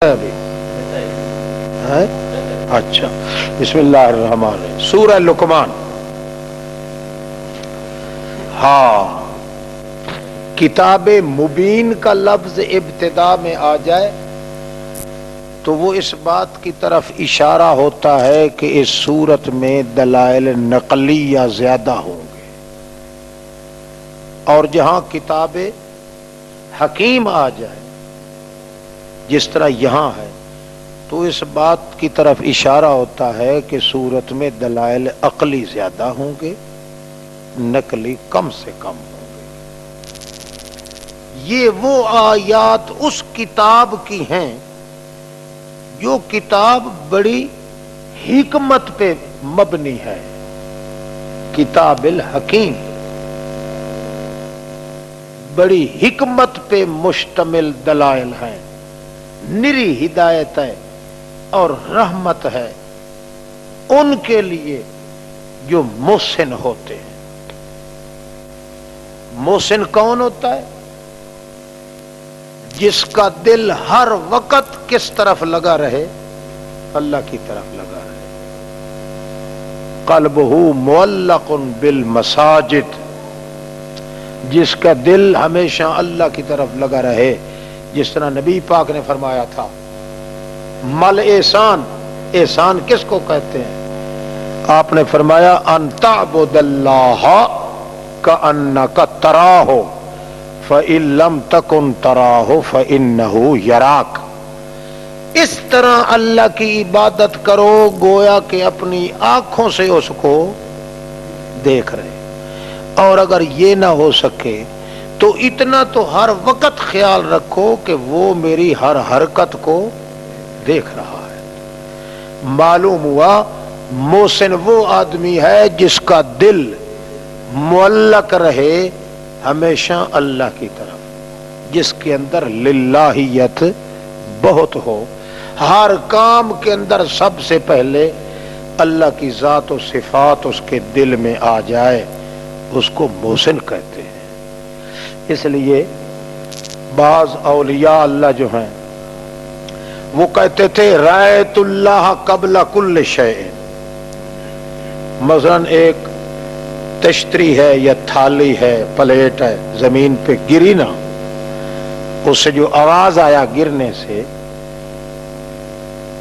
ابھی ہے؟ اچھا، بسم اللہ الرحمن الرحیم، سورہ لقمان۔ ہاں، کتاب مبین کا لفظ ابتدا میں آ جائے تو وہ اس بات کی طرف اشارہ ہوتا ہے کہ اس سورت میں دلائل نقلیہ زیادہ ہوں گے، اور جہاں کتاب حکیم آ جائے جس طرح یہاں ہے تو اس بات کی طرف اشارہ ہوتا ہے کہ سورت میں دلائل عقلی زیادہ ہوں گے، نقلی کم سے کم ہوں گے۔ یہ وہ آیات اس کتاب کی ہیں جو کتاب بڑی حکمت پہ مبنی ہے، کتاب الحکیم بڑی حکمت پہ مشتمل دلائل ہیں، نری ہدایت ہے اور رحمت ہے ان کے لیے جو محسن ہوتے ہیں۔ محسن کون ہوتا ہے؟ جس کا دل ہر وقت کس طرف لگا رہے؟ اللہ کی طرف لگا رہے۔ قلبہ معلق بالمساجد، جس کا دل ہمیشہ اللہ کی طرف لگا رہے، جس طرح نبی پاک نے فرمایا تھا مل احسان، احسان کس کو کہتے ہیں؟ آپ نے فرمایا ان تعبد اللہ کأنک تراہ فإن لم تکن تراہ فإنہ یراک۔ اس طرح اللہ کی عبادت کرو گویا کہ اپنی آنکھوں سے اس کو دیکھ رہے، اور اگر یہ نہ ہو سکے تو اتنا تو ہر وقت خیال رکھو کہ وہ میری ہر حرکت کو دیکھ رہا ہے۔ معلوم ہوا محسن وہ آدمی ہے جس کا دل معلق رہے ہمیشہ اللہ کی طرف، جس کے اندر للہیت بہت ہو، ہر کام کے اندر سب سے پہلے اللہ کی ذات و صفات اس کے دل میں آ جائے، اس کو محسن کہتے ہیں۔ اس لیے بعض اولیاء اللہ جو ہیں وہ کہتے تھے رأیت اللہ قبل کل شیء۔ مثلا ایک تشتری ہے یا تھالی ہے، پلیٹ ہے، زمین پہ گری نا، اس سے جو آواز آیا گرنے سے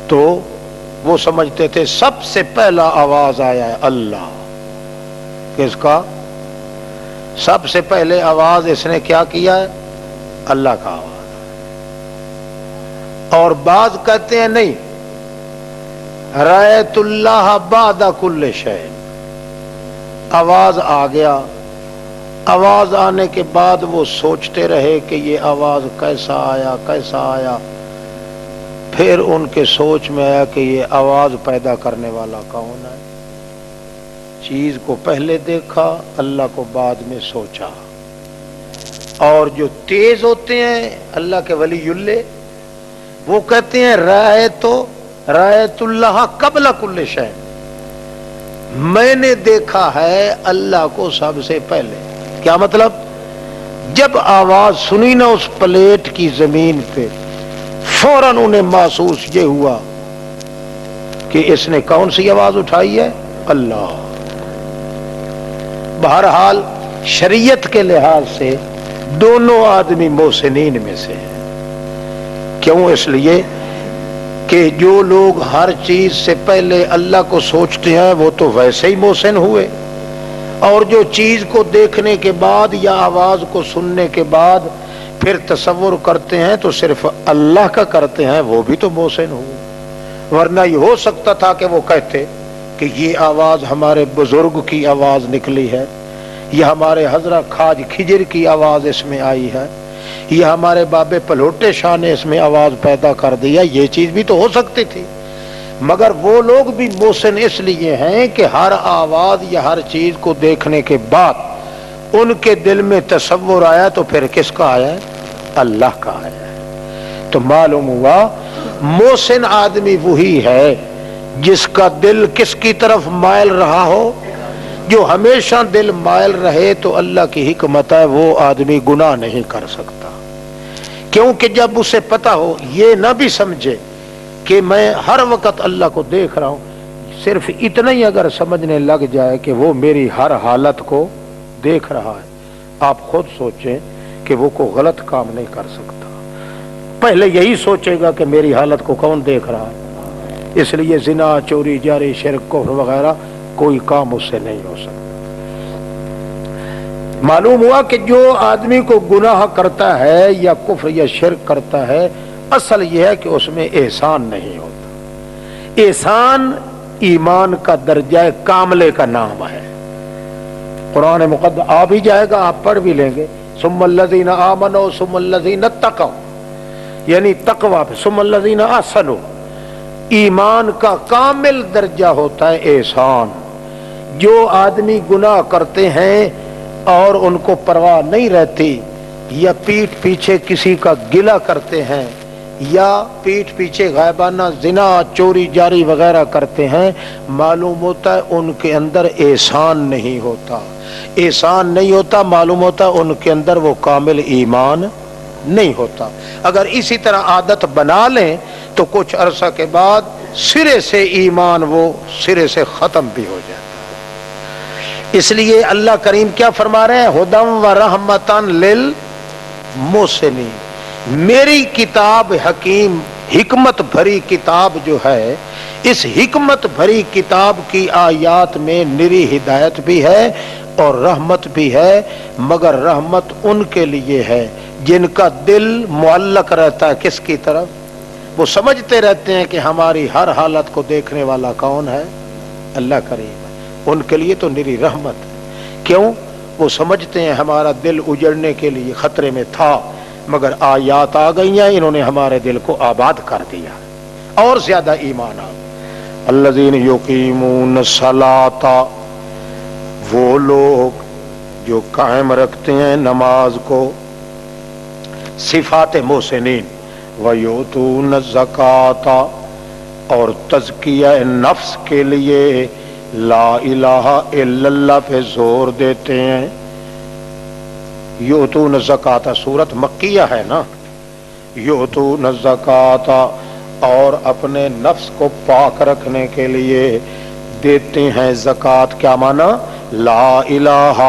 تو وہ سمجھتے تھے سب سے پہلا آواز آیا ہے اللہ۔ کس کا؟ سب سے پہلے آواز اس نے کیا کیا ہے؟ اللہ کا آواز۔ اور بعض کہتے ہیں نہیں، رأیت اللہ بعد کل شیء، آواز آ گیا، آواز آنے کے بعد وہ سوچتے رہے کہ یہ آواز کیسا آیا کیسا آیا، پھر ان کے سوچ میں آیا کہ یہ آواز پیدا کرنے والا کون ہے۔ چیز کو پہلے دیکھا، اللہ کو بعد میں سوچا۔ اور جو تیز ہوتے ہیں اللہ کے ولی اللہ، وہ کہتے ہیں رأیت اللہ قبل کل شیء، میں نے دیکھا ہے اللہ کو سب سے پہلے۔ کیا مطلب؟ جب آواز سنی نا اس پلیٹ کی زمین پہ، فوراً انہیں محسوس یہ ہوا کہ اس نے کون سی آواز اٹھائی ہے؟ اللہ۔ بہرحال شریعت کے لحاظ سے دونوں آدمی محسنین میں سے ہیں۔ کیوں؟ اس لیے کہ جو لوگ ہر چیز سے پہلے اللہ کو سوچتے ہیں وہ تو ویسے ہی محسن ہوئے، اور جو چیز کو دیکھنے کے بعد یا آواز کو سننے کے بعد پھر تصور کرتے ہیں تو صرف اللہ کا کرتے ہیں، وہ بھی تو محسن ہوئے۔ ورنہ یہ ہو سکتا تھا کہ وہ کہتے کہ یہ آواز ہمارے بزرگ کی آواز نکلی ہے، یہ ہمارے حضرت خواجہ خضر کی آواز اس میں آئی ہے، یہ ہمارے بابے پلوٹے شاہ نے اس میں آواز پیدا کر دیا، یہ چیز بھی تو ہو سکتی تھی۔ مگر وہ لوگ بھی محسن اس لیے ہیں کہ ہر آواز یا ہر چیز کو دیکھنے کے بعد ان کے دل میں تصور آیا تو پھر کس کا آیا ہے؟ اللہ کا آیا ہے۔ تو معلوم ہوا محسن آدمی وہی ہے جس کا دل کس کی طرف مائل رہا ہو۔ جو ہمیشہ دل مائل رہے تو اللہ کی حکمت ہے وہ آدمی گناہ نہیں کر سکتا، کیونکہ جب اسے پتا ہو، یہ نہ بھی سمجھے کہ میں ہر وقت اللہ کو دیکھ رہا ہوں، صرف اتنا ہی اگر سمجھنے لگ جائے کہ وہ میری ہر حالت کو دیکھ رہا ہے، آپ خود سوچیں کہ وہ کوئی غلط کام نہیں کر سکتا۔ پہلے یہی سوچے گا کہ میری حالت کو کون دیکھ رہا ہے، اس لیے زنا، چوری جاری، شرک، کفر وغیرہ کوئی کام اس سے نہیں ہو سکتا۔ معلوم ہوا کہ جو آدمی کو گناہ کرتا ہے یا کفر یا شرک کرتا ہے، اصل یہ ہے کہ اس میں احسان نہیں ہوتا۔ احسان ایمان کا درجہ کاملے کا نام ہے۔ قرآن مقدس آ بھی جائے گا، آپ پڑھ بھی لیں گے، ثم الذین آمنوا ثم الذین اتقوا، یعنی تقوی پہ ثم الذین احسنوا۔ ایمان کا کامل درجہ ہوتا ہے احسان۔ جو آدمی گناہ کرتے ہیں اور ان کو پرواہ نہیں رہتی، یا پیٹھ پیچھے کسی کا گلہ کرتے ہیں، یا پیٹھ پیچھے غائبانہ زنا، چوری جاری وغیرہ کرتے ہیں، معلوم ہوتا ہے ان کے اندر احسان نہیں ہوتا۔ احسان نہیں ہوتا، معلوم ہوتا ہے ان کے اندر وہ کامل ایمان نہیں ہوتا۔ اگر اسی طرح عادت بنا لیں تو کچھ عرصہ کے بعد سرے سے ایمان وہ سرے سے ختم بھی ہو جاتا ہے۔ اس لیے اللہ کریم کیا فرما رہے ہیں؟ ہدی و رحمتن للمحسنین۔ میری کتاب حکیم، حکمت بھری کتاب جو ہے، اس حکمت بھری کتاب کی آیات میں نری ہدایت بھی ہے اور رحمت بھی ہے، مگر رحمت ان کے لیے ہے جن کا دل معلق رہتا ہے کس کی طرف؟ وہ سمجھتے رہتے ہیں کہ ہماری ہر حالت کو دیکھنے والا کون ہے؟ اللہ کریم ہے۔ ان کے لیے تو نری رحمت ہے۔ کیوں؟ وہ سمجھتے ہیں ہمارا دل اجڑنے کے لیے خطرے میں تھا، مگر آیات آ گئی ہیں، انہوں نے ہمارے دل کو آباد کر دیا اور زیادہ ایمان آ گیا۔ الذین یقیمون الصلاۃ، وہ لوگ جو قائم رکھتے ہیں نماز کو، صفات محسنین، ویؤتون الزکاۃ، اور تزکیہ نفس کے لیے لا الہ الا اللہ پہ زور دیتے ہیں۔ یؤتون الزکاۃ سورت مکیہ ہے نا، یؤتون الزکاۃ، اور اپنے نفس کو پاک رکھنے کے لیے دیتے ہیں زکوٰۃ۔ کیا معنی؟ لا الہ،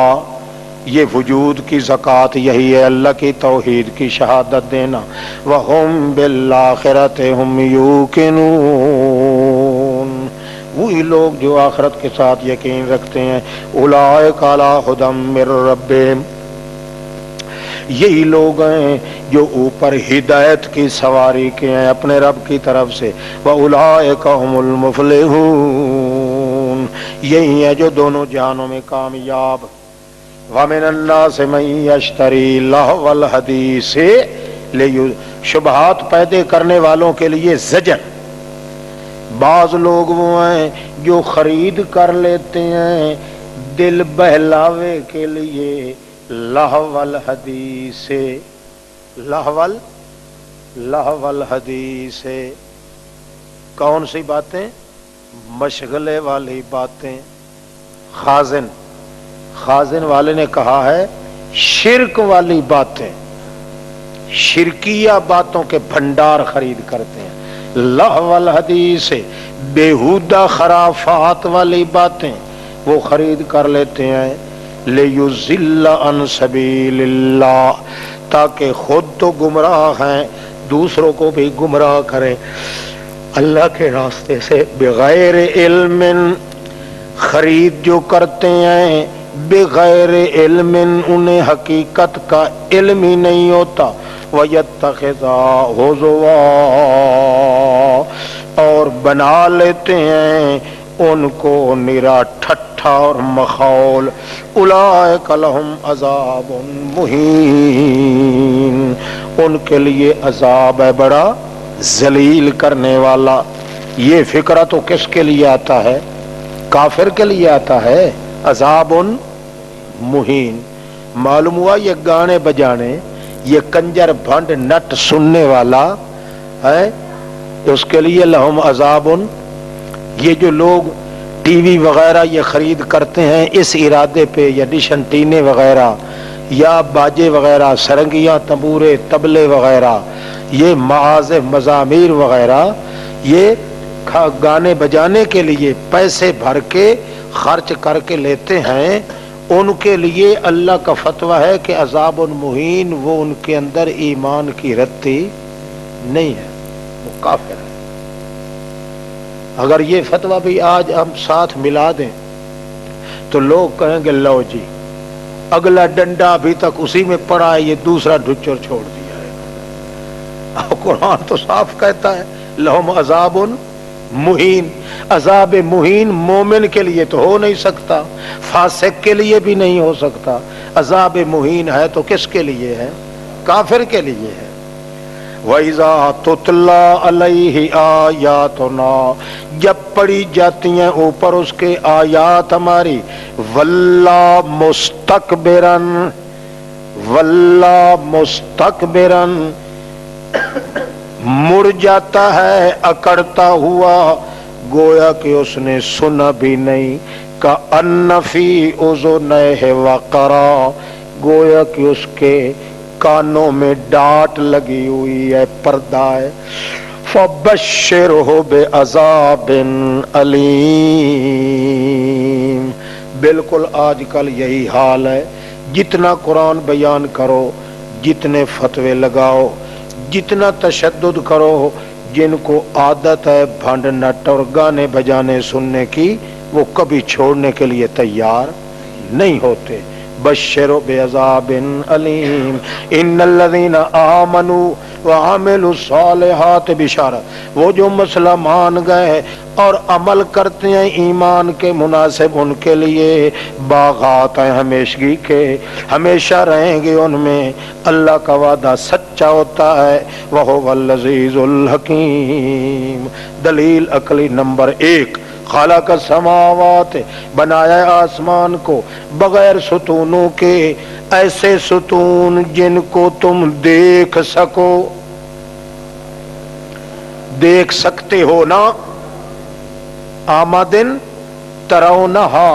یہ وجود کی زکوٰۃ یہی ہے، اللہ کی توحید کی شہادت دینا۔ وَهُمْ بِالْآخِرَةِ هُمْ يُوقِنُونَ، وہی لوگ جو آخرت کے ساتھ یقین رکھتے ہیں۔ اولئک علی ھدی من ربہم، یہی لوگ ہیں جو اوپر ہدایت کی سواری کے ہیں اپنے رب کی طرف سے۔ وَأُولَئِكَ هُمُ الْمُفْلِحُونَ، یہی ہیں جو دونوں جہانوں میں کامیاب۔ وَمِنَ النَّاسِ مَن يَشْتَرِي لَهْوَ الْحَدِيثِ، شبہات پیدا کرنے والوں کے لیے زجر۔ بعض لوگ وہ ہیں جو خرید کر لیتے ہیں دل بہلاوے کے لیے لہو الحدیث، لہو الحدیث، کون سی باتیں؟ مشغلے والی باتیں۔ خازن والے نے کہا ہے شرک والی باتیں، شرکیہ باتوں کے بھنڈار خرید کرتے ہیں۔ لہو الحدیث، بیہودہ خرافات والی باتیں وہ خرید کر لیتے ہیں۔ لیضل عن سبیل اللہ، تاکہ خود تو گمراہ ہیں دوسروں کو بھی گمراہ کریں اللہ کے راستے سے۔ بغیر علم، خرید جو کرتے ہیں بغیر علم، انہیں حقیقت کا علم ہی نہیں ہوتا۔ وَيَتَّخِذَا هُزُوًا، اور بنا لیتے ہیں ان کو نرا ٹھٹھا اور مخول۔ اولئک لہم عذاب مہین، ان کے لیے عذاب ہے بڑا ذلیل کرنے والا۔ یہ فکرہ تو کس کے لیے آتا ہے؟ کافر کے لیے آتا ہے، عذاب مہین۔ معلوم ہوا یہ گانے بجانے، یہ کنجر بھنڈ نٹ سننے والا ہے، اس کے لیے لہم عذاب۔ یہ جو لوگ ٹی وی وغیرہ یہ خرید کرتے ہیں اس ارادے پہ، یا ڈش انٹینے وغیرہ یا باجے وغیرہ، سرنگیاں، تنبورے، طبلے وغیرہ، یہ معازف، مزامیر وغیرہ، یہ گانے بجانے کے لیے پیسے بھر کے خرچ کر کے لیتے ہیں، ان کے لیے اللہ کا فتویٰ ہے کہ عذاب مہین، وہ ان کے اندر ایمان کی رتی نہیں ہے، وہ کافر ہے۔ اگر یہ فتویٰ بھی آج ہم ساتھ ملا دیں تو لوگ کہیں گے لو جی اگلا ڈنڈا ابھی تک اسی میں پڑا ہے، یہ دوسرا ڈھچر چھوڑ دیا ہے۔ اور قرآن تو صاف کہتا ہے لہم عذاب مہین، عذاب مہین مومن کے لیے تو ہو نہیں سکتا، فاسق کے لیے بھی نہیں ہو سکتا، عذاب مہین ہے تو کس کے لیے ہے؟ کافر کے لیے ہے۔ وَإِذَا تُتْلَى عَلَيْهِ آيَاتُنَا، جب پڑھی جاتی ہیں اوپر اس کے آیات ہماری، وَلَّا مُسْتَكْبِرًا، وَلَّا مُسْتَكْبِرًا، مڑ جاتا ہے اکڑتا ہوا، گویا کہ اس نے سنا بھی نہیں، کَأَنَّ فِي أُذُنَيْهِ وَقْرًا، گویا کہ اس کے کانوں میں ڈانٹ لگی ہوئی ہے، پردہ ہے۔ فَبَشِّرْهُ بِعَذَابٍ أَلِيمٍ، بالکل آج کل یہی حال ہے، جتنا قرآن بیان کرو، جتنے فتوے لگاؤ، جتنا تشدد کرو، جن کو عادت ہے بھنڈ نٹ اور گانے بجانے سننے کی، وہ کبھی چھوڑنے کے لیے تیار نہیں ہوتے۔ بشر بعذاب علیم، ان الذین آمنوا وعملوا الصالحات، بشارت وہ جو مسئلہ مان گئے اور عمل کرتے ہیں ایمان کے مناسب، ان کے لیے باغات ہیں ہمیشگی کے، ہمیشہ رہیں گے ان میں، اللہ کا وعدہ سچا ہوتا ہے، وَهُوَ الْعَزِيزُ الْحَكِيمُ۔ دلیل عقلی نمبر 1، خالق السماوات، بنایا آسمان کو بغیر ستونوں کے، ایسے ستون جن کو تم دیکھ سکو، دیکھ سکتے ہو نا، آمدن ترونہا،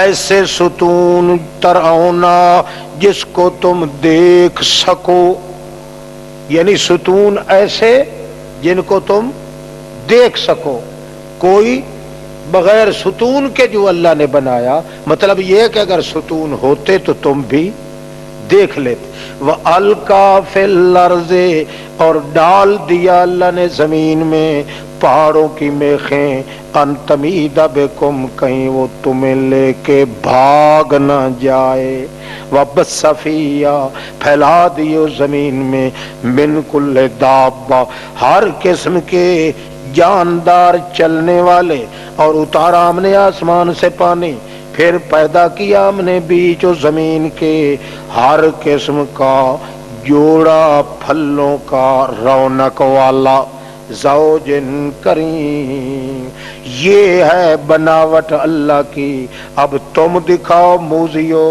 ایسے ستون ترونا جس کو تم دیکھ سکو، یعنی ستون ایسے جن کو تم دیکھ سکو، کوئی بغیر ستون کے جو اللہ نے بنایا، مطلب یہ کہ اگر ستون ہوتے تو تم بھی دیکھ لیتے۔ وَأَلْقَى فِي الْأَرْضِ، اور ڈال دیا اللہ نے زمین میں پہاڑوں کی میخیں، ان تمید بکم، کہیں وہ تمہیں لے کے بھاگ نہ جائے، وَبَثَّ فِيهَا، پھیلا دیو زمین میں، من کل دابہ، ہر قسم کے جاندار چلنے والے، اور اتارا ہم نے آسمان سے پانی، پھر پیدا کیا ہم نے بیچ و زمین کے ہر قسم کا جوڑا پھلوں کا، رونق والا، زوجن کریم، یہ ہے بناوٹ اللہ کی۔ اب تم دکھاؤ موذیو،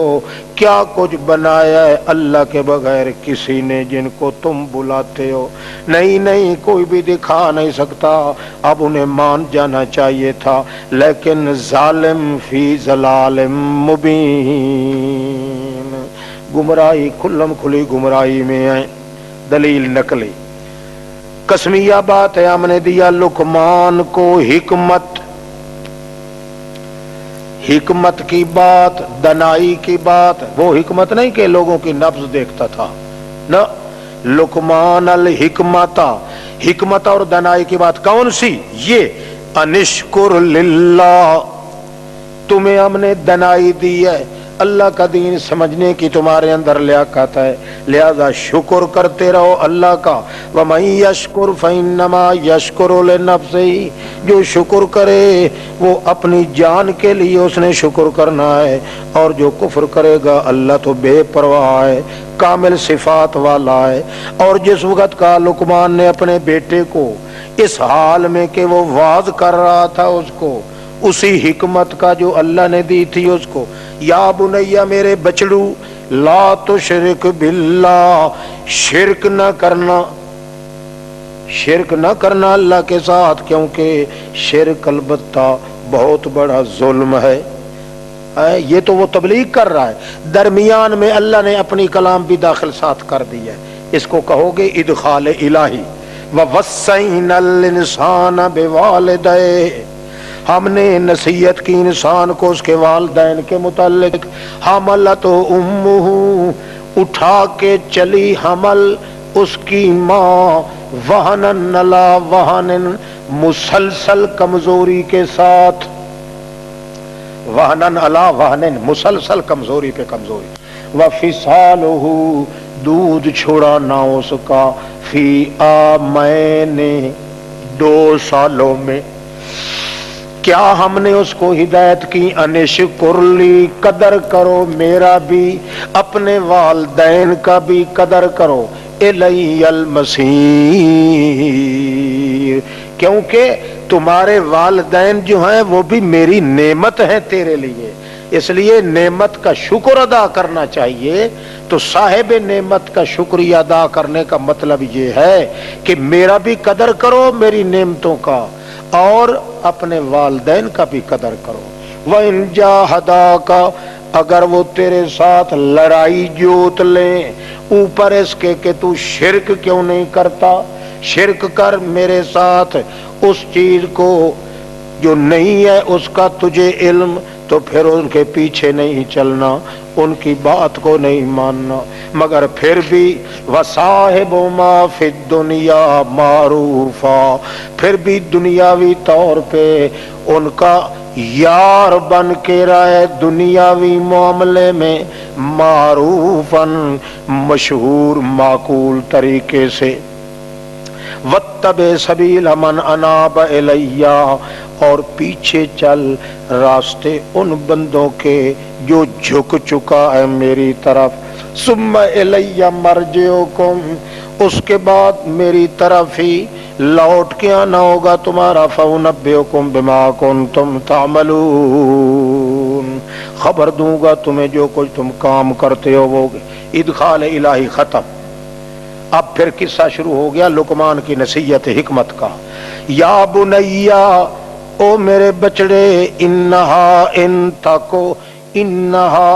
کیا کچھ بنایا ہے اللہ کے بغیر کسی نے جن کو تم بلاتے ہو؟ نہیں، کوئی بھی دکھا نہیں سکتا، اب انہیں مان جانا چاہیے تھا، لیکن ظالم فی ضلال مبین، گمراہی کھلم کھلی گمراہی میں ہے۔ دلیل نقلی، قسمیہ بات ہے، ہم نے دیا لقمان کو حکمت، حکمت کی بات، دنائی کی بات، وہ حکمت نہیں کہ لوگوں کی نبض دیکھتا تھا، نہ، لقمان الحکمت، حکمت اور دنائی کی بات کون سی؟ یہ انشکر للہ، تمہیں ہم نے دنائی دی ہے، اللہ کا دین سمجھنے کی تمہارے اندر لیاقت ہے، لہذا شکر کرتے رہو اللہ کا۔ وَمَن يَشْكُرْ فَإِنَّمَا يَشْكُرُ لِنَفْسِهِ، جو شکر کرے وہ اپنی جان کے لیے اس نے شکر کرنا ہے، اور جو کفر کرے گا اللہ تو بے پرواہ ہے، کامل صفات والا ہے۔ اور جس وقت کا لقمان نے اپنے بیٹے کو اس حال میں کہ وہ واعظ کر رہا تھا اس کو، اسی حکمت کا جو اللہ نے دی تھی اس کو، یا بنیا میرے بچڑو، لا تشرک باللہ، شرک نہ کرنا، شرک نہ کرنا اللہ کے ساتھ، کیونکہ شرک البتہ بہت بڑا ظلم ہے۔ یہ تو وہ تبلیغ کر رہا ہے، درمیان میں اللہ نے اپنی کلام بھی داخل ساتھ کر دی ہے، اس کو کہو گے ادخال الہی۔ وَوَصَّيْنَا الْإِنسَانَ بِوَالِدَيْهِ، ہم نے نصیحت کی انسان کو اس کے والدین کے متعلق، حملتہ امہ، اٹھا کے چلی حمل اس کی ماں، وہنن علی وہنن، مسلسل کمزوری کے ساتھ، وہنن علی وہنن، مسلسل کمزوری پہ کمزوری، وفصالہ، دودھ چھڑانا اس کا، فی عامین، 2 سالوں میں۔ کیا ہم نے اس کو ہدایت کی، انشکر لی، قدر کرو میرا بھی، اپنے والدین کا بھی قدر کرو، الی المصیر، کیونکہ تمہارے والدین جو ہیں وہ بھی میری نعمت ہیں تیرے لیے، اس لیے نعمت کا شکر ادا کرنا چاہیے۔ تو صاحب نعمت کا شکریہ ادا کرنے کا مطلب یہ ہے کہ میرا بھی قدر کرو میری نعمتوں کا، اور اپنے والدین کا بھی قدر کرو۔ وَإِن جَاهَدَاكَ، اگر وہ تیرے ساتھ لڑائی جوت لیں، اوپر اس کے کہ تو شرک کیوں نہیں کرتا، شرک کر میرے ساتھ اس چیز کو جو نہیں ہے اس کا تجھے علم، تو پھر ان کے پیچھے نہیں چلنا، ان کی بات کو نہیں ماننا، مگر پھر بھی وَصَاحِبُهُمَا فِي الدُّنْيَا مَعْرُوفًا، پھر بھی دنیاوی طور پہ ان کا یار بن کے رہے، دنیاوی معاملے میں، معروفاً، مشہور معقول طریقے سے، وَاتَّبِعْ سَبِيلَ مَنْ أَنَابَ إِلَيَّ، اور پیچھے چل راستے ان بندوں کے جو جھک چکا ہے میری طرف، ثُمَّ إِلَيَّ مَرْجِعُكُمْ، اس کے بعد میری طرف ہی لوٹ کے آنا ہوگا تمہارا، فَأُنَبِّئُكُمْ بِمَا كُنْتُمْ تَعْمَلُونَ، خبر دوں گا تمہیں جو کچھ تم کام کرتے ہو وہ۔ ادخال الہی ختم، اب پھر قصہ شروع ہو گیا لقمان کی نصیحت حکمت کا۔ یا بنیا، او میرے بچڑے، انہا، ان تکو، انہا،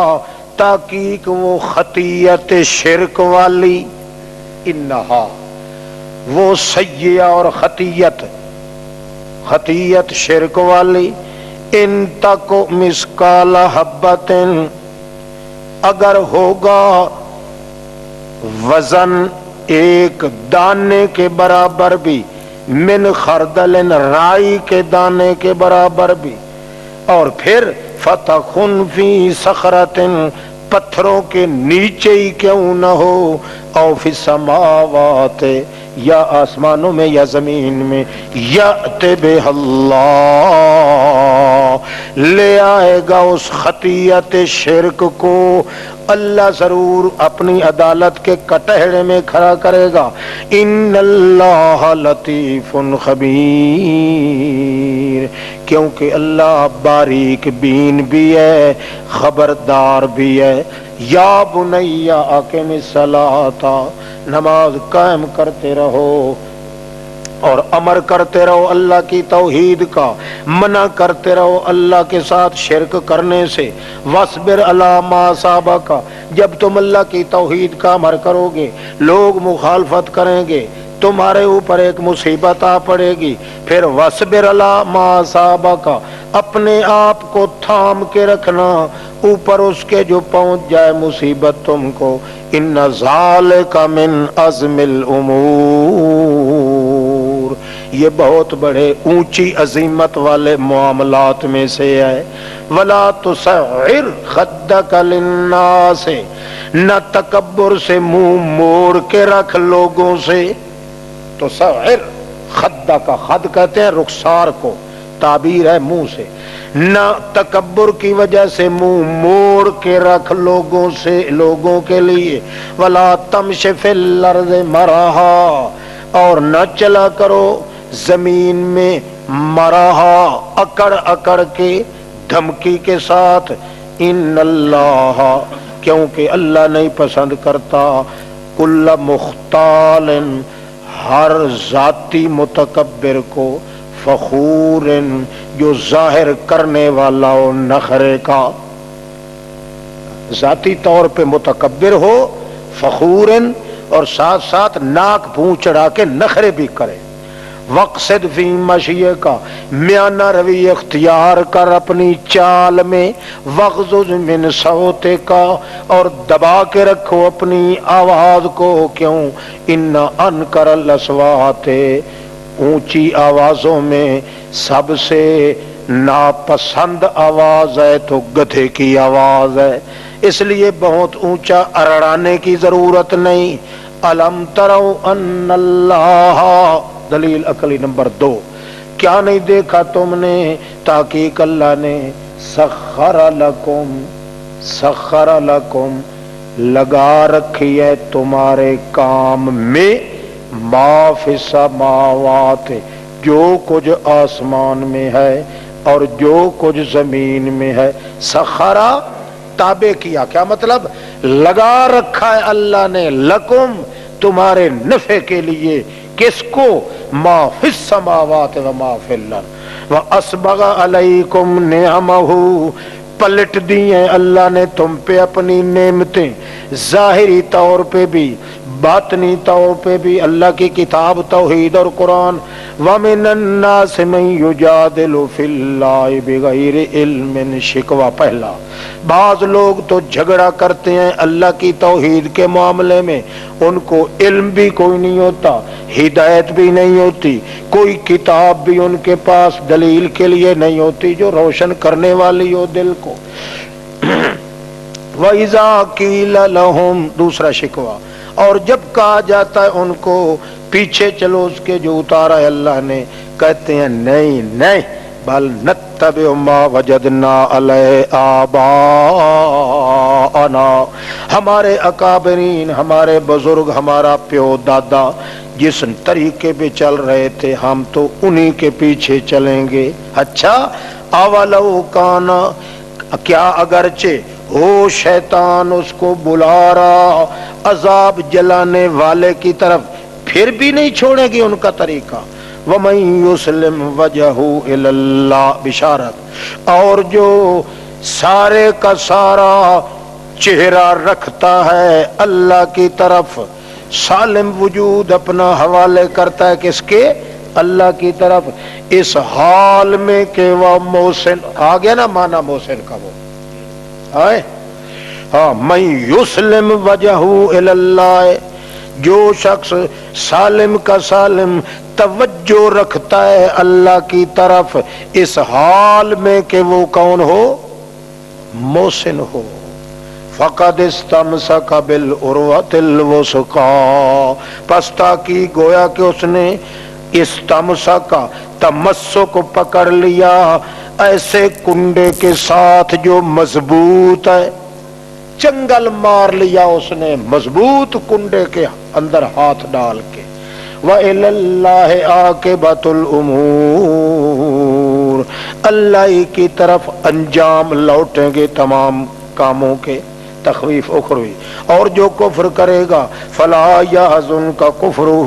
تحقیق وہ خطیت شرک والی، انہا وہ سیئہ اور خطیت، خطیت شرک والی، ان تکو مسکال حبت، اگر ہوگا وزن ایک دانے کے برابر بھی، من خردل، رائی کے دانے کے برابر بھی، اور پھر فتخن فی صخرۃ، پتھروں کے نیچے ہی کیوں نہ ہو، او فی السماوات، یا آسمانوں میں یا زمین میں، یأت بہ اللہ، لے آئے گا اس خطیت شرک کو اللہ ضرور اپنی عدالت کے کٹہرے میں کھڑا کرے گا۔ ان اللہ لطیف خبیر، کیونکہ اللہ باریک بین بھی ہے، خبردار بھی ہے۔ یا بنیا اقم الصلاۃ، نماز قائم کرتے رہو اور امر کرتے رہو اللہ کی توحید کا، منع کرتے رہو اللہ کے ساتھ شرک کرنے سے۔ وَاصْبِرْ عَلَىٰ مَا أَصَابَكَ، جب تم اللہ کی توحید کا امر کرو گے، لوگ مخالفت کریں گے، تمہارے اوپر ایک مصیبت آ پڑے گی، پھر وَاصْبِرْ عَلَىٰ مَا أَصَابَكَ، اپنے آپ کو تھام کے رکھنا اوپر اس کے جو پہنچ جائے مصیبت تم کو۔ إِنَّ ذَلِكَ مِنْ عَزْمِ الْأُمُورِ، یہ بہت بڑے اونچی عظیمت والے معاملات میں سے ہے۔ وَلَا تُصَعِّرْ خَدَّكَ لِلنَّاسِ، نہ تکبر سے منہ موڑ کے رکھ لوگوں سے۔ تُصَعِّرْ خَدَّكَ، خد کہتے ہیں رخسار کو، تعبیر ہے منہ سے، نہ تکبر کی وجہ سے منہ موڑ کے رکھ لوگوں سے، لوگوں کے لیے۔ وَلَا تَمْشِ فِي الْأَرْضِ مَرَحًا، اور نہ چلا کرو زمین میں مرحا، اکڑ اکڑ کے، دھمکی کے ساتھ۔ ان اللہ، کیونکہ اللہ نہیں پسند کرتا، کل مختال، ہر ذاتی متکبر کو، فخور، جو ظاہر کرنے والا ہو نخرے کا۔ ذاتی طور پہ متکبر ہو، فخورن، اور ساتھ ساتھ ناک پھون چڑھا کے نخرے بھی کرے. وقصد فی مشیے کا، میانہ روی اختیار کر اپنی چال میں. وغضض من صوتے کا، اور دبا کے رکھو اپنی آواز کو. کیوں؟ ان انکر الاصوات، اونچی آوازوں میں سب سے ناپسند آواز ہے تو گدھے کی آواز ہے، اس لیے بہت اونچا ارڑانے کی ضرورت نہیں. الم تروا ان اللہ، دلیل عقلی نمبر 2، کیا نہیں دیکھا تم نے، تحقیق اللہ نے سخر لکم لگا رکھی ہے تمہارے کام میں، ما فی السماوات، جو کچھ آسمان میں ہے اور جو کچھ زمین میں ہے. سخرا تابع کیا، کیا مطلب؟ لگا رکھا ہے اللہ نے، لکم تمہارے نفع کے لیے. کس کو؟ ما فی السماوات و ما فی الارض. واسبغ علیکم نعمہ، پلٹ دی ہیں اللہ نے تم پہ اپنی نعمتیں، ظاہری طور پہ بھی باطنی طور پہ بھی. اللہ کی کتاب توحید اور قرآن. وَمِنَ النَّاسِ مَن يُجَادِلُ فِي اللَّهِ بِغَيْرِ عِلْمٍ، شکوہ پہلا. بعض لوگ تو جھگڑا کرتے ہیں اللہ کی توحید کے معاملے میں، ان کو علم بھی کوئی نہیں ہوتا، ہدایت بھی نہیں ہوتی، کوئی کتاب بھی ان کے پاس دلیل کے لیے نہیں ہوتی جو روشن کرنے والی ہو دل کو. وَإِذَا قِيلَ لَهُمْ، دوسرا شکوہ، اور جب کہا جاتا ہے ان کو پیچھے چلو اس کے جو اتارا ہے اللہ نے، کہتے ہیں نہیں نہیں، بل نتبع ما وجدنا علیہ آباءنا، ہمارے اکابرین، ہمارے بزرگ، ہمارا پیو دادا جس طریقے پہ چل رہے تھے ہم تو انہی کے پیچھے چلیں گے. اچھا، اولو کانا، کیا اگرچہ ہو شیطان اس کو بلا رہا عذاب جلانے والے کی طرف، پھر بھی نہیں چھوڑے گی ان کا طریقہ. وَمَن يُسْلِمْ وَجْهَهُ إِلَى اللَّهِ، بشارت، اور جو سارے کا سارا چہرہ رکھتا ہے اللہ کی طرف، سالم وجود اپنا حوالے کرتا ہے کس کے؟ اللہ کی طرف، اس حال میں کہ وہ محسن، آ گیا نا مانا محسن کا وہ آئے. ہاں، من یسلم وجہہ الی اللہ، جو شخص سالم کا سالم توجہ رکھتا ہے اللہ کی طرف، اس حال میں کہ وہ کون ہو؟ محسن ہو. فقد استمسک بالعروۃ الوثقی، پس تاکہ گویا کہ اس نے استمسک، تمسک پکڑ لیا ایسے کنڈے کے ساتھ جو مضبوط ہے. چنگل مار لیا اس نے مضبوط کنڈے کے اندر ہاتھ ڈال کے. وَإِلَى اللَّهِ عَاقِبَةُ الْأُمُورِ، اللہ کی طرف انجام لوٹیں گے تمام کاموں کے. تخویف اخروی، اور جو کفر کرے گا فلا یحزنک کفرہ،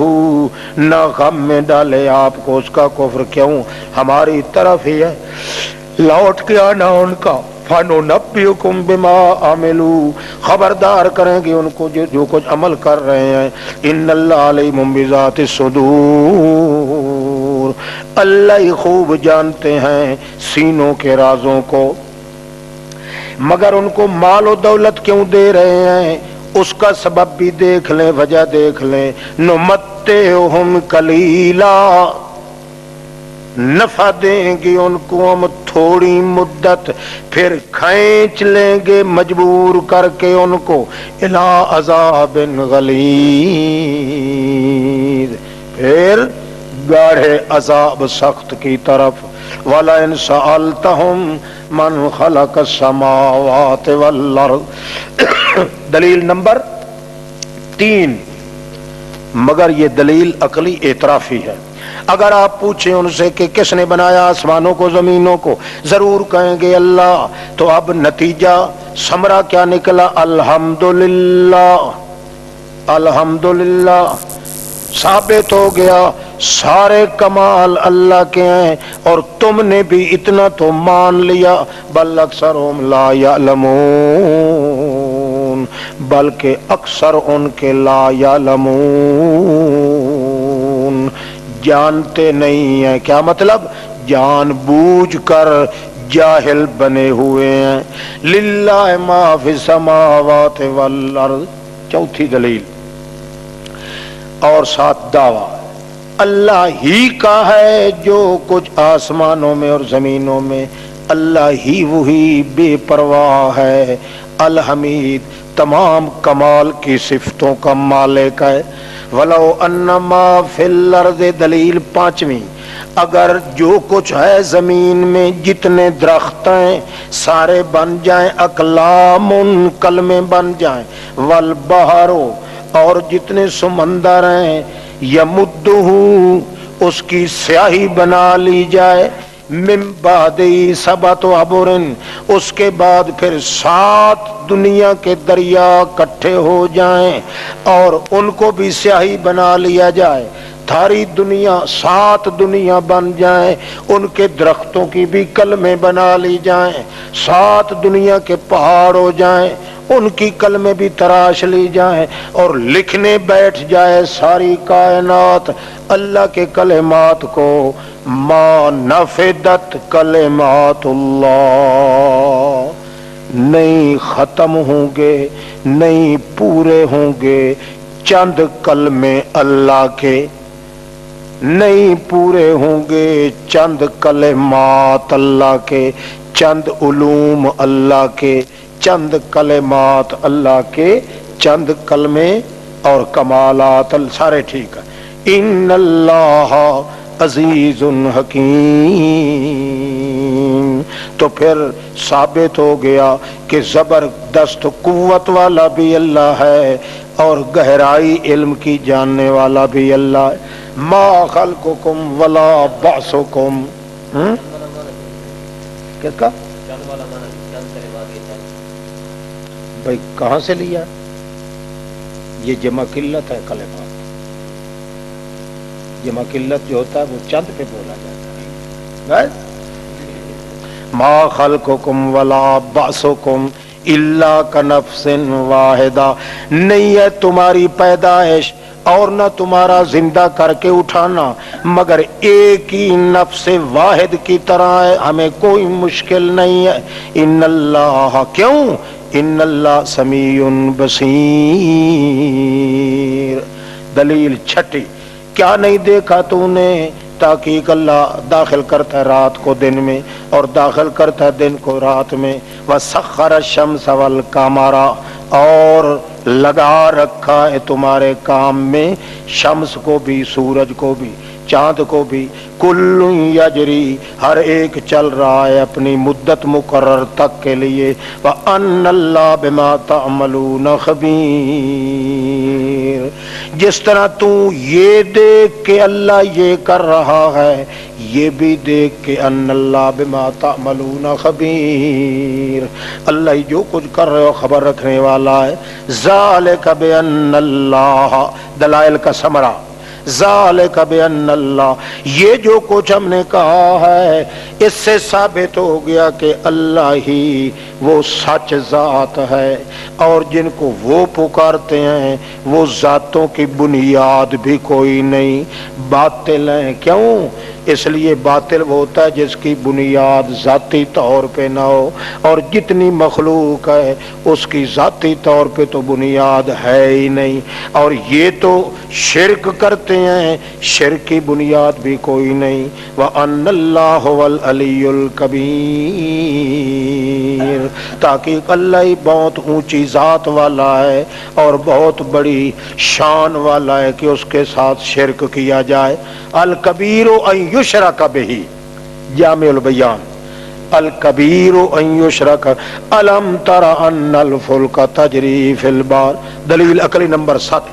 نہ غم میں ڈالے آپ کو اس کا کفر. کیوں؟ ہماری طرف ہی ہے، لوٹ کے آنا ان کا. فَنُنَبِّئُكُم بِمَا عَمِلُوا، خبردار کریں گے ان کو جو کچھ عمل کر رہے ہیں. ان اللہ علیم بذات الصدور، اللہ خوب جانتے ہیں سینوں کے رازوں کو. مگر ان کو مال و دولت کیوں دے رہے ہیں اس کا سبب بھی دیکھ لیں، وجہ دیکھ لیں. نُمَتِّعُهُمْ قَلِيلًا، نفع دیں گے ان کو ہم تھوڑی مدت، پھر کھینچ لیں گے مجبور کر کے ان کو اِلَىٰ عَذَابٍ غَلِيظٍ، پھر گاڑھے عذاب سخت کی طرف. وَلَئِن سَأَلْتَهُمْ مَنْ خَلَقَ السَّمَاوَاتِ وَالْأَرْضِ، دلیل نمبر 3. مگر یہ دلیل عقلی اعترافی ہے. اگر آپ پوچھیں ان سے کہ کس نے بنایا آسمانوں کو زمینوں کو، ضرور کہیں گے اللہ. تو اب نتیجہ ثمرہ کیا نکلا؟ الحمدللہ. الحمدللہ ثابت ہو گیا سارے کمال اللہ کے ہیں اور تم نے بھی اتنا تو مان لیا، بل اکثرهم لا یعلمون، بلکہ اکثر ان کے لا یعلمون، جانتے نہیں ہیں۔ کیا مطلب؟ جان بوجھ کر جاہل بنے ہوئے ہیں۔ للہ ما فی السماوات والارض، چوتھی دلیل اور ساتھ دعویٰ، اللہ ہی کا ہے جو کچھ آسمانوں میں اور زمینوں میں، اللہ ہی وہی بے پرواہ ہے، الحمید تمام کمال کی صفتوں کا مالک ہے۔ وَلَوْ أَنَّمَا فِي الْأَرْضِ، دلیل پانچویں، اگر جو کچھ ہے زمین میں، جتنے درخت ہیں سارے بن جائیں، اقلام کلمے بن جائیں، والبحر، اور جتنے سمندر ہیں، یمدہ، اس کی سیاہی بنا لی جائے، من بعد سبعۃ ابحر، اس کے بعد پھر 7 دنیا کے دریا اکٹھے ہو جائیں اور ان کو بھی سیاہی بنا لیا جائے، ساری دنیا 7 دنیا بن جائیں، ان کے درختوں کی بھی کلمیں بنا لی جائیں، 7 دنیا کے پہاڑ ہو جائیں، ان کی کلمیں بھی تراش لی جائیں اور لکھنے بیٹھ جائے ساری کائنات اللہ کے کلمات کو، ما نفدت کلمات اللہ، نہیں ختم ہوں گے، نہیں پورے ہوں گے چند کلمے اللہ کے، نہیں پورے ہوں گے چند کلمات اللہ کے، چند علوم اللہ کے، چند کلمات اللہ کے، چند کلمے اور کمالات سارے ٹھیک ہے۔ ان اللہ عزیز حکیم، تو پھر ثابت ہو گیا کہ زبردست قوت والا بھی اللہ ہے اور گہرائی علم کی جاننے والا بھی اللہ ہے۔ ما خلقکم ولا بعثکم، کس کا بھائی کہاں سے لیا؟ یہ جمع قلت ہے، کلمات جمع قلت جو ہوتا ہے وہ چند پہ بولا جاتا ہے۔ ما خلقکم ولا بعثکم الا کنفس واحدہ، نہیں ہے تمہاری پیدائش اور نہ تمہارا زندہ کر کے اٹھانا مگر ایک ہی نفس واحد کی طرح ہے، ہمیں کوئی مشکل نہیں ہے۔ ان اللہ، کیوں؟ ان اللہ سمیع بصیر، دلیل چھٹی، کیا نہیں دیکھا تو نے؟ تحقیق اللہ داخل کرتا ہے رات کو دن میں اور داخل کرتا ہے دن کو رات میں، وسخر الشمس والقمر، اور لگا رکھا ہے تمہارے کام میں شمس کو بھی، سورج کو بھی، چاند کو بھی، کل یجری، ہر ایک چل رہا ہے اپنی مدت مقرر تک کے لیے، وَأَنَّ اللَّهَ بِمَا تَعْمَلُونَ خَبِيرٌ، جس طرح تو یہ دیکھ کہ اللہ یہ کر رہا ہے، یہ بھی دیکھ کہ ان اللہ بما تعملون خبیر، اللہ جو کچھ کر رہے ہو خبر رکھنے والا ہے۔ ذالک بان اللہ، دلائل کا ثمرہ، ذالک بان اللہ، یہ جو کچھ ہم نے کہا ہے اس سے ثابت ہو گیا کہ اللہ ہی وہ سچ ذات ہے اور جن کو وہ پکارتے ہیں وہ ذاتوں کی بنیاد بھی کوئی نہیں، باطل ہیں۔ کیوں؟ اس لیے باطل وہ ہوتا ہے جس کی بنیاد ذاتی طور پہ نہ ہو، اور جتنی مخلوق ہے اس کی ذاتی طور پہ تو بنیاد ہے ہی نہیں، اور یہ تو شرک کرتے ہیں، شرک کی بنیاد بھی کوئی نہیں۔ وَأَنَّ اللَّهَ هُوَ الْعَلِيُّ الْكَبِيرُ، تاکہ اللہ ہی بہت اونچی ذات والا ہے اور بہت بڑی شان والا ہے کہ اس کے ساتھ شرک کیا جائے۔ الکبیر ان یشرک بہ، جامع البیان، الکبیر ان یشرک، الم تر ان الفلک تجری فی البحر، دلیل عقلی نمبر 7،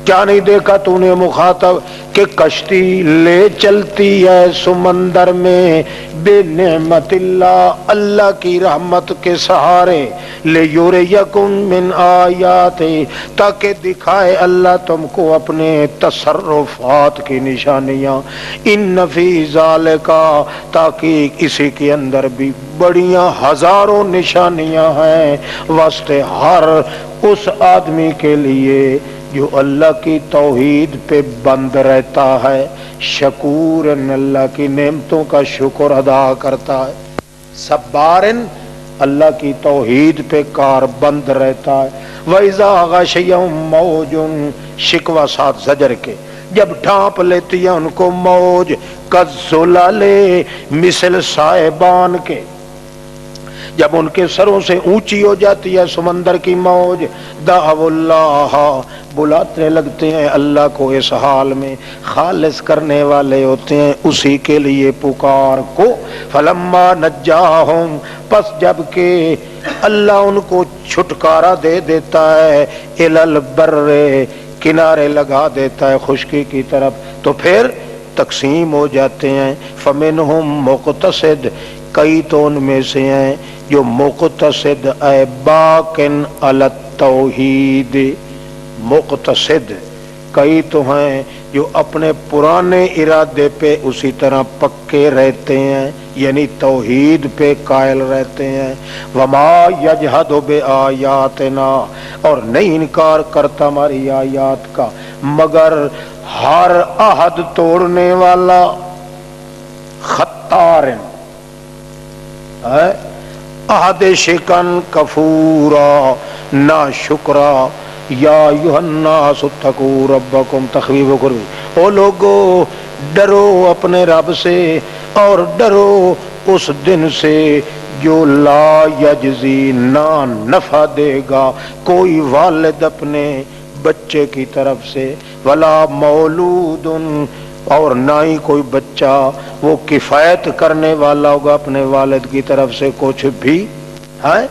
کیا نہیں دیکھا تو نے مخاطب کہ کشتی لے چلتی ہے سمندر میں بے نعمت اللہ، اللہ کی رحمت کے سہارے، لیریکم من آیاتی، تاکہ دکھائے اللہ تم کو اپنے تصرفات کی نشانیاں، ان فی ذالک، تاکہ اسی کے اندر بھی بڑیاں ہزاروں نشانیاں ہیں واسطے ہر اس آدمی کے لیے جو اللہ کی توحید پہ بند رہتا ہے، شکور اللہ کی نعمتوں کا شکر ادا کرتا ہے، صبارن اللہ کی توحید پہ کار بند رہتا ہے، وَإِذَا غَشِيَهُم مَّوْجٌ، شکوہ ساتھ زجر کے، جب ڈھانپ لیتی ہے ان کو موج، کالظلال، مثل سائبان کے، جب ان کے سروں سے اونچی ہو جاتی ہے سمندر کی موج، دعو اللہ، بلاتے لگتے ہیں اللہ کو اس حال میں، خالص کرنے والے ہوتے ہیں اسی کے لیے پکار کو، فلما نجاہم، پس جب کہ اللہ ان کو چھٹکارا دے دیتا ہے، الی البر، کنارے لگا دیتا ہے خشکی کی طرف، تو پھر تقسیم ہو جاتے ہیں، فمنہم مقتصد، کئی تو ان میں سے ہیں جو مقتصد اے باقن علی التوحید، مقتصد، کئی تو ہیں جو اپنے پرانے ارادے پہ اسی طرح پکے رہتے ہیں، یعنی توحید پہ قائل رہتے ہیں، وما یجحد بآیاتنا، اور نہیں انکار کرتا ہماری آیات کا مگر ہر عہد توڑنے والا، خطارن، عہد شکن، کفورا، نا شکرا، یا ایھا الناس اتقوا ربکم، تخویف قربی، او لوگو ڈرو اپنے رب سے اور ڈرو اس دن سے جو لا یجزی، نہ نفع دے گا کوئی والد اپنے بچے کی طرف سے، ولا مولود، اور نہ ہی کوئی بچہ وہ کفایت کرنے والا ہوگا اپنے والد کی طرف سے کچھ بھی ہے،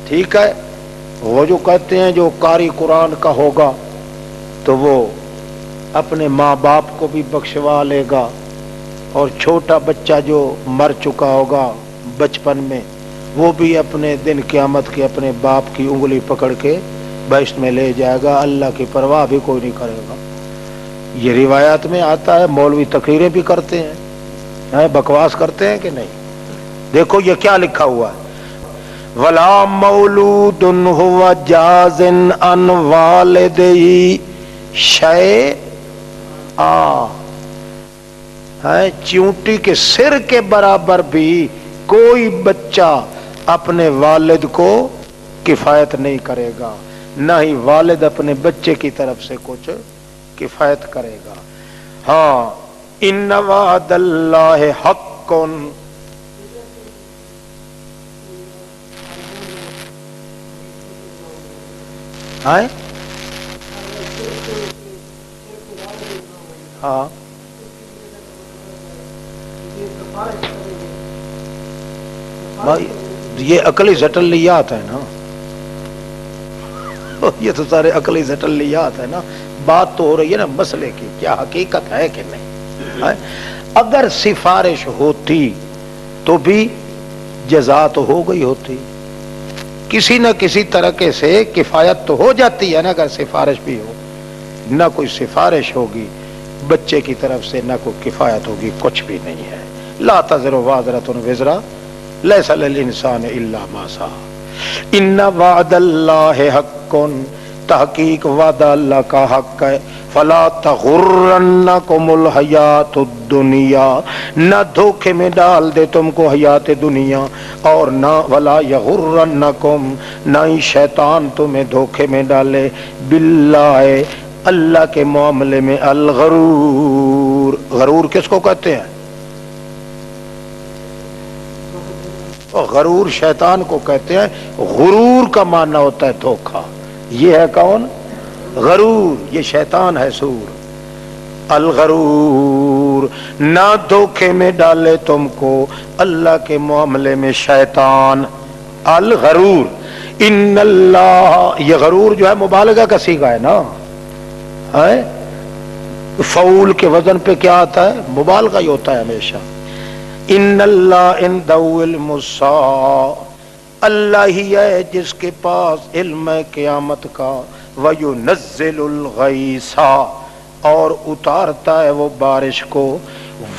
ٹھیک ہے۔ وہ جو کہتے ہیں جو قاری قرآن کا ہوگا تو وہ اپنے ماں باپ کو بھی بخشوا لے گا، اور چھوٹا بچہ جو مر چکا ہوگا بچپن میں وہ بھی اپنے دن قیامت کے اپنے باپ کی انگلی پکڑ کے بہشت میں لے جائے گا، اللہ کی پرواہ بھی کوئی نہیں کرے گا۔ یہ روایات میں آتا ہے، مولوی تقریریں بھی کرتے ہیں، بکواس کرتے ہیں کہ نہیں؟ دیکھو یہ کیا لکھا ہوا ہے، وَلَا مَوْلُودٌ هُوَ جَازٍ عَنْ وَالِدَيْهِ شَيْئًا، چیونٹی کے سر کے برابر بھی کوئی بچہ اپنے والد کو کفایت نہیں کرے گا، نہ ہی والد اپنے بچے کی طرف سے کچھ کفایت کرے گا۔ ہاں، ان وعد اللہ حق، ہاں بھائی یہ عقلی زٹلیات ہے نا، یہ تو سارے عقلی زٹلیات ہے نا، بات تو ہو رہی ہے نا مسئلے کی، کیا حقیقت ہے کہ نہیں؟ اگر سفارش ہوتی تو بھی جزا تو ہو گئی ہوتی، کسی نہ کسی طریقے سے کفایت تو ہو جاتی ہے نا، اگر سفارش بھی ہو، نہ کوئی سفارش ہوگی بچے کی طرف سے، نہ کوئی کفایت ہوگی، کچھ بھی نہیں ہے۔ لا تزر وازرۃ وزر لیس للانسان الا ما سعى، ان وعد اللہ حق، تحقیق وعدہ اللہ کا حق ہے، فلا تغرنکم الحیات الدنیا، نہ دھوکے میں ڈال دے تم کو حیات دنیا، اور نہ ولا یغرنکم، نہ ہی شیطان تمہیں دھوکے میں ڈالے، باللہ، اللہ کے معاملے میں، الغرور، غرور کس کو کہتے ہیں؟ غرور شیطان کو کہتے ہیں، غرور کا معنی ہوتا ہے دھوکا، یہ ہے کون؟ غرور، یہ شیطان ہے سور، الغرور، نہ دھوکے میں ڈالے تم کو اللہ کے معاملے میں شیطان، الغرور، ان اللہ، یہ غرور جو ہے مبالغہ کا صیغہ ہے نا، ہے فعول کے وزن پہ کیا آتا ہے؟ مبالغہ ہی ہوتا ہے ہمیشہ. ان اللہ عنده علم الساعہ، اللہ ہی ہے جس کے پاس علم ہے قیامت کا. وَيُنَزِّلُ الْغَيْثَ، اور اتارتا ہے وہ بارش کو.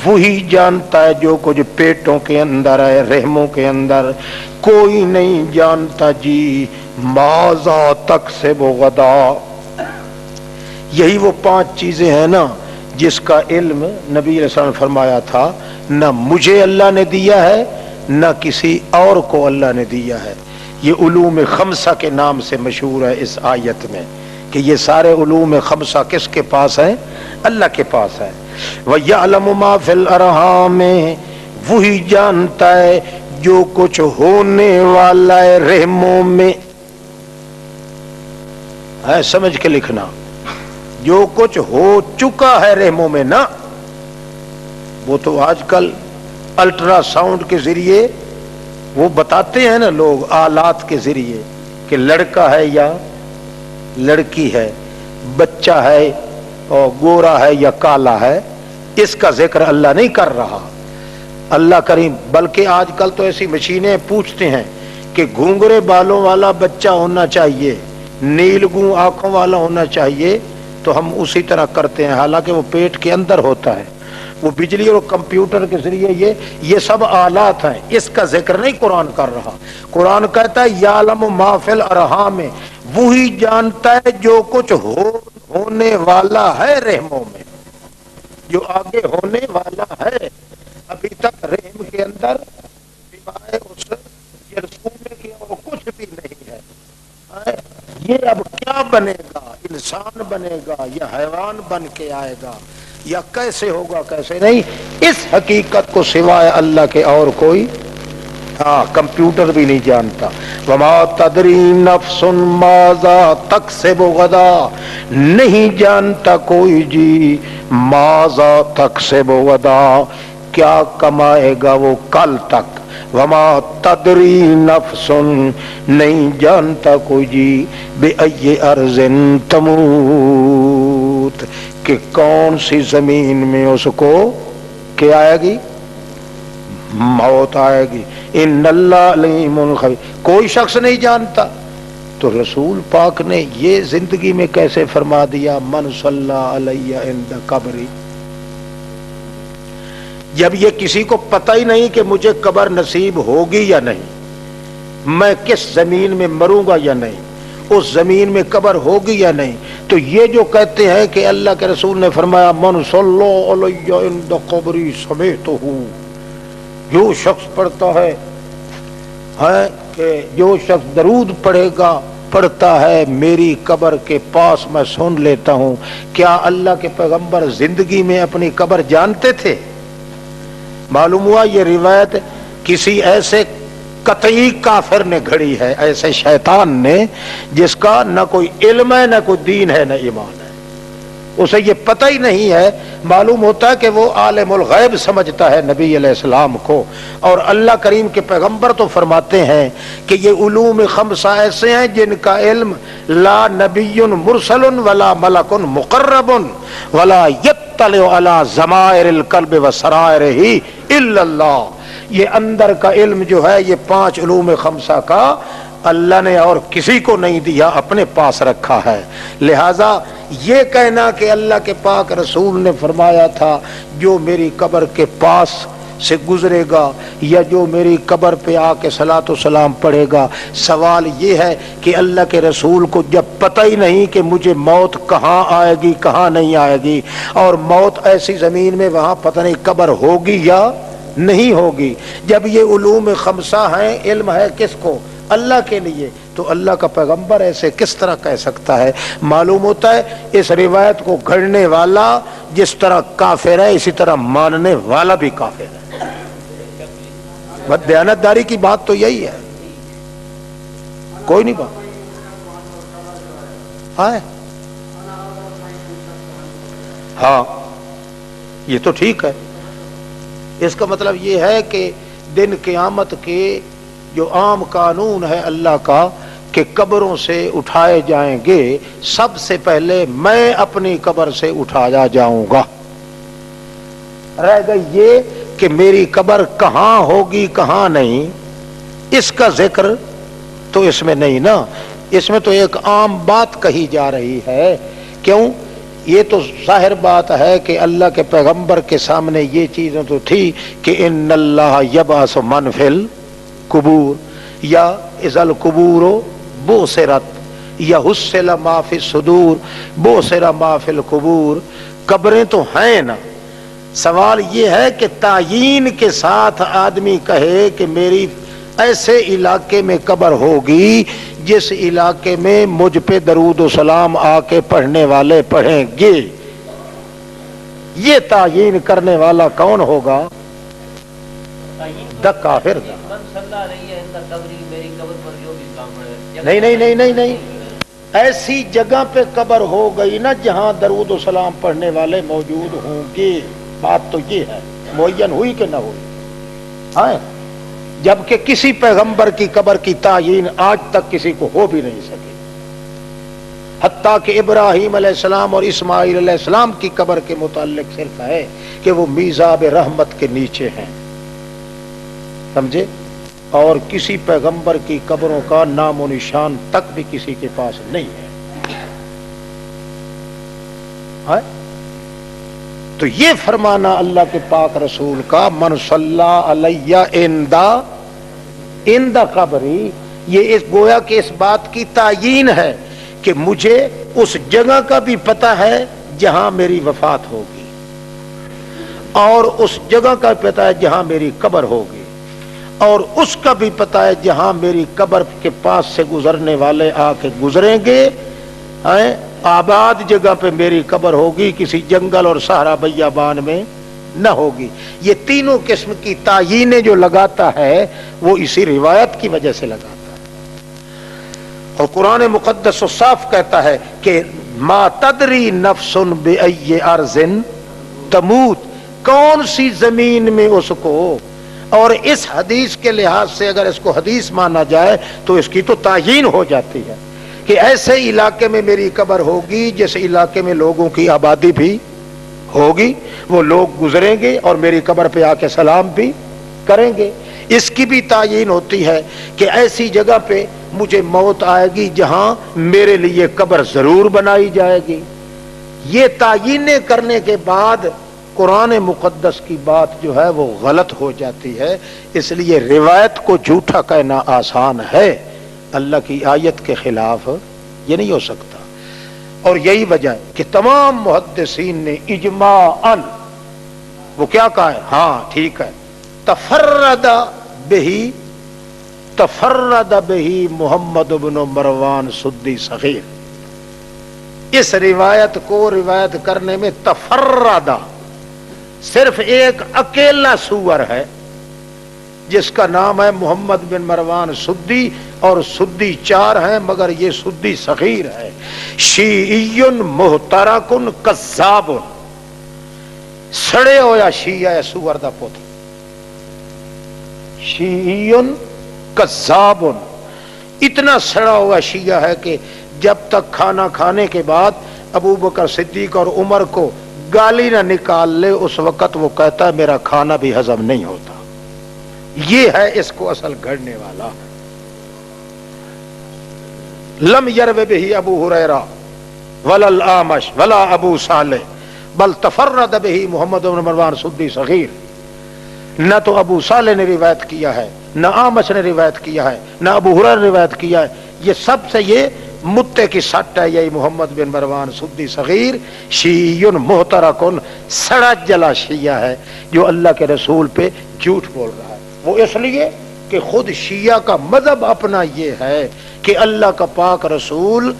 وہی جانتا ہے جو کچھ پیٹوں کے اندر ہے، رحموں کے اندر. کوئی نہیں جانتا جی. ماذا تکسب غدا، یہی وہ 5 چیزیں ہیں نا جس کا علم نبی علیہ السلام نے فرمایا تھا نہ مجھے اللہ نے دیا ہے نہ کسی اور کو اللہ نے دیا ہے. یہ علوم خمسہ کے نام سے مشہور ہے اس آیت میں کہ یہ سارے علوم خمسہ کس کے پاس ہیں؟ اللہ کے پاس ہے. وَيَعْلَمُ مَا فِي الْأَرْحَامِ، وہی جانتا ہے جو کچھ ہونے والا ہے رحموں میں. ہے سمجھ کے لکھنا، جو کچھ ہو چکا ہے رحموں میں نا، وہ تو آج کل الٹرا ساؤنڈ کے ذریعے وہ بتاتے ہیں نا لوگ، آلات کے ذریعے کہ لڑکا ہے یا لڑکی ہے، بچہ ہے اور گورا ہے یا کالا ہے. اس کا ذکر اللہ نہیں کر رہا اللہ کریم، بلکہ آج کل تو ایسی مشینیں پوچھتے ہیں کہ گھونگرے بالوں والا بچہ ہونا چاہیے، نیلگوں آنکھوں والا ہونا چاہیے، تو ہم اسی طرح کرتے ہیں حالانکہ وہ پیٹ کے اندر ہوتا ہے. وہ بجلی اور کمپیوٹر کے ذریعے یہ سب آلات ہیں، اس کا ذکر نہیں قرآن کر رہا. قرآن کہتا ہے یعلم ما فی الارحام، وہی جانتا ہے جو کچھ ہونے والا ہے رحموں میں، جو آگے ہونے والا ہے. ابھی تک رحم کے اندر سوائے اس جرثومے کے اور کچھ بھی نہیں ہے. یہ اب کیا بنے گا؟ انسان بنے گا یا حیوان بن کے آئے گا یا کیسے ہوگا کیسے نہیں، اس حقیقت کو سوائے اللہ کے اور کوئی کمپیوٹر بھی نہیں جانتا. وما تدری نفس ماذا تکسب غدا، نہیں جانتا کوئی جی ماذا تکسب غدا، کیا کمائے گا وہ کل تک. وما تدری نفس، نہیں جانتا کوئی جی بأی ارض تموت، کہ کون سی زمین میں اس کو کیا آئے گی؟ موت آئے گی. ان اللہ علیم خبیر، کوئی شخص نہیں جانتا. تو رسول پاک نے یہ زندگی میں کیسے فرما دیا من صلی علیہ عند قبری، جب یہ کسی کو پتہ ہی نہیں کہ مجھے قبر نصیب ہوگی یا نہیں، میں کس زمین میں مروں گا یا نہیں، اس زمین میں قبر ہوگی یا نہیں. تو یہ جو کہتے ہیں کہ اللہ کے رسول نے فرمایا من صلی علیہ عند قبری سمیتہ، جو شخص پڑھتا ہے کہ جو شخص درود پڑھتا ہے میری قبر کے پاس میں سن لیتا ہوں. کیا اللہ کے پیغمبر زندگی میں اپنی قبر جانتے تھے؟ معلوم ہوا یہ روایت کسی ایسے قطعی کافر نے گھڑی ہے، ایسے شیطان نے جس کا نہ کوئی علم ہے نہ کوئی دین ہے نہ ایمان ہے، اسے یہ پتہ ہی نہیں ہے. معلوم ہوتا ہے کہ وہ عالم الغیب سمجھتا ہے نبی علیہ السلام کو. اور اللہ کریم کے پیغمبر تو فرماتے ہیں کہ یہ علوم خمسہ ایسے ہیں جن کا علم لا نبی مرسل ولا ملک مقرب ولا یطلع علی ضمائر القلب وسرائرہ الا اللہ. یہ اندر کا علم جو ہے یہ 5 علوم خمسہ کا اللہ نے اور کسی کو نہیں دیا، اپنے پاس رکھا ہے. لہذا یہ کہنا کہ اللہ کے پاک رسول نے فرمایا تھا جو میری قبر کے پاس سے گزرے گا یا جو میری قبر پہ آ کے صلاۃ و سلام پڑھے گا، سوال یہ ہے کہ اللہ کے رسول کو جب پتہ ہی نہیں کہ مجھے موت کہاں آئے گی کہاں نہیں آئے گی، اور موت ایسی زمین میں وہاں پتہ نہیں قبر ہوگی یا نہیں ہوگی، جب یہ علوم خمسہ ہیں علم ہے کس کو؟ اللہ کے لیے، تو اللہ کا پیغمبر ایسے کس طرح کہہ سکتا ہے؟ معلوم ہوتا ہے اس روایت کو گھڑنے والا جس طرح کافر ہے اسی طرح ماننے والا بھی کافر ہے. بس دیانتداری کی بات تو یہی ہے، کوئی نہیں بات. ہاں یہ تو ٹھیک ہے. اس کا مطلب یہ ہے کہ دن قیامت کے جو عام قانون ہے اللہ کا کہ قبروں سے اٹھائے جائیں گے، سب سے پہلے میں اپنی قبر سے اٹھایا جاؤں گا۔ رہ گئی یہ کہ میری قبر کہاں ہوگی کہاں نہیں، اس کا ذکر تو اس میں نہیں نا، اس میں تو ایک عام بات کہی جا رہی ہے۔ کیوں؟ یہ تو ظاہر بات ہے کہ اللہ کے پیغمبر کے سامنے یہ چیزیں تو تھی کہ ان اللہ یبعث من فی القبور یا اذا القبور بعثرت یا حصل ما فی الصدور بعثر ما فی القبور، قبریں تو ہیں نا، سوال یہ ہے کہ تعیین کے ساتھ آدمی کہے کہ میری ایسے علاقے میں قبر ہوگی جس علاقے میں مجھ پہ درود و سلام آ کے پڑھنے والے پڑھیں گے، یہ تعیین کرنے والا کون ہوگا؟ دا کافر دا۔ نہیں نہیں نہیں نہیں نہیں، ایسی جگہ پہ قبر ہو گئی نا جہاں درود و سلام پڑھنے والے موجود ہوں گے، بات تو یہ ہے، معین ہوئی کہ نہ ہوئی؟ ہاں، جبکہ کسی پیغمبر کی قبر کی تعیین آج تک کسی کو ہو بھی نہیں سکی، حتیٰ کہ ابراہیم علیہ السلام اور اسماعیل علیہ السلام کی قبر کے متعلق صرف ہے کہ وہ میزاب رحمت کے نیچے ہیں، سمجھے؟ اور کسی پیغمبر کی قبروں کا نام و نشان تک بھی کسی کے پاس نہیں ہے۔ ہاں؟ تو یہ فرمانا اللہ کے پاک رسول کا من صلی علیہ عند قبری، یہ اس گویا کہ اس بات کی تعیین ہے کہ مجھے اس جگہ کا بھی پتہ ہے جہاں میری وفات ہوگی، اور اس جگہ کا پتہ ہے جہاں میری قبر ہوگی، اور اس کا بھی پتہ ہے جہاں میری قبر کے پاس سے گزرنے والے آ کے گزریں گے، آباد جگہ پہ میری قبر ہوگی، کسی جنگل اور صحرا بیابان میں نہ ہوگی۔ یہ تینوں قسم کی تعیینیں جو لگاتا ہے وہ اسی روایت کی وجہ سے لگاتا ہے، اور قرآن مقدس و صاف کہتا ہے کہ ما تدری نفس بأی ارض تموت، کون سی زمین میں اس کو، اور اس حدیث کے لحاظ سے اگر اس کو حدیث مانا جائے تو اس کی تو تعیین ہو جاتی ہے کہ ایسے علاقے میں میری قبر ہوگی جس علاقے میں لوگوں کی آبادی بھی ہوگی، وہ لوگ گزریں گے اور میری قبر پہ آ کے سلام بھی کریں گے۔ اس کی بھی تعیین ہوتی ہے کہ ایسی جگہ پہ مجھے موت آئے گی جہاں میرے لیے قبر ضرور بنائی جائے گی۔ یہ تعیینیں کرنے کے بعد قرآن مقدس کی بات جو ہے وہ غلط ہو جاتی ہے، اس لیے روایت کو جھوٹا کہنا آسان ہے، اللہ کی آیت کے خلاف یہ نہیں ہو سکتا۔ اور یہی وجہ ہے کہ تمام محدثین نے اجماعاً وہ کیا کہا ہے؟ ہاں ٹھیک ہے، تفرد بہی محمد بن مروان سدی صغیر، اس روایت کو روایت کرنے میں تفردہ صرف ایک اکیلا سور ہے جس کا نام ہے محمد بن مروان سدی، اور سدی 4 ہیں مگر یہ سدی صغیر ہے۔ شیعی محترق کذاب، سڑے ہویا شیعہ ہے سور دا پوت، شیعی کذاب، اتنا سڑا ہوا شیعہ ہے کہ جب تک کھانا کھانے کے بعد ابو بکر صدیق اور عمر کو گالی نہ نکال لے اس وقت وہ کہتا ہے میرا کھانا بھی ہضم نہیں ہوتا۔ یہ ہے اس کو اصل گھڑنے والا۔ لم یروی بہ ابو ہریرہ ولا الاعمش ولا ابو صالح بل تفرد بہ محمد بن مروان سدی صغیر، نہ تو ابو صالح نے روایت کیا ہے، نہ اعمش نے روایت کیا ہے، نہ ابو ہریرہ نے روایت کیا ہے، یہ سب سے یہ متے کی سٹ ہے، یہی محمد بن مروان سدی صغیر شیعی محترق، سڑا جلا شیعہ ہے جو اللہ کے رسول پہ جھوٹ بول رہا ہے۔ وہ اس لیے کہ خود شیعہ کا مذہب اپنا یہ ہے کہ اللہ کا پاک رسول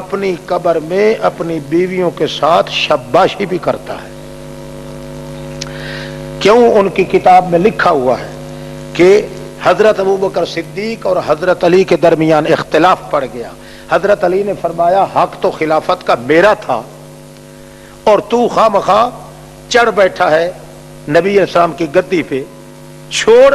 اپنی قبر میں اپنی بیویوں کے ساتھ شباشی بھی کرتا ہے۔ کیوں؟ ان کی کتاب میں لکھا ہوا ہے کہ حضرت ابوبکر صدیق اور حضرت علی کے درمیان اختلاف پڑ گیا، حضرت علی نے فرمایا حق تو خلافت کا میرا تھا اور تو خواہ مخواہ چڑھ بیٹھا ہے نبی اسلام کی گدی پہ، چھوڑ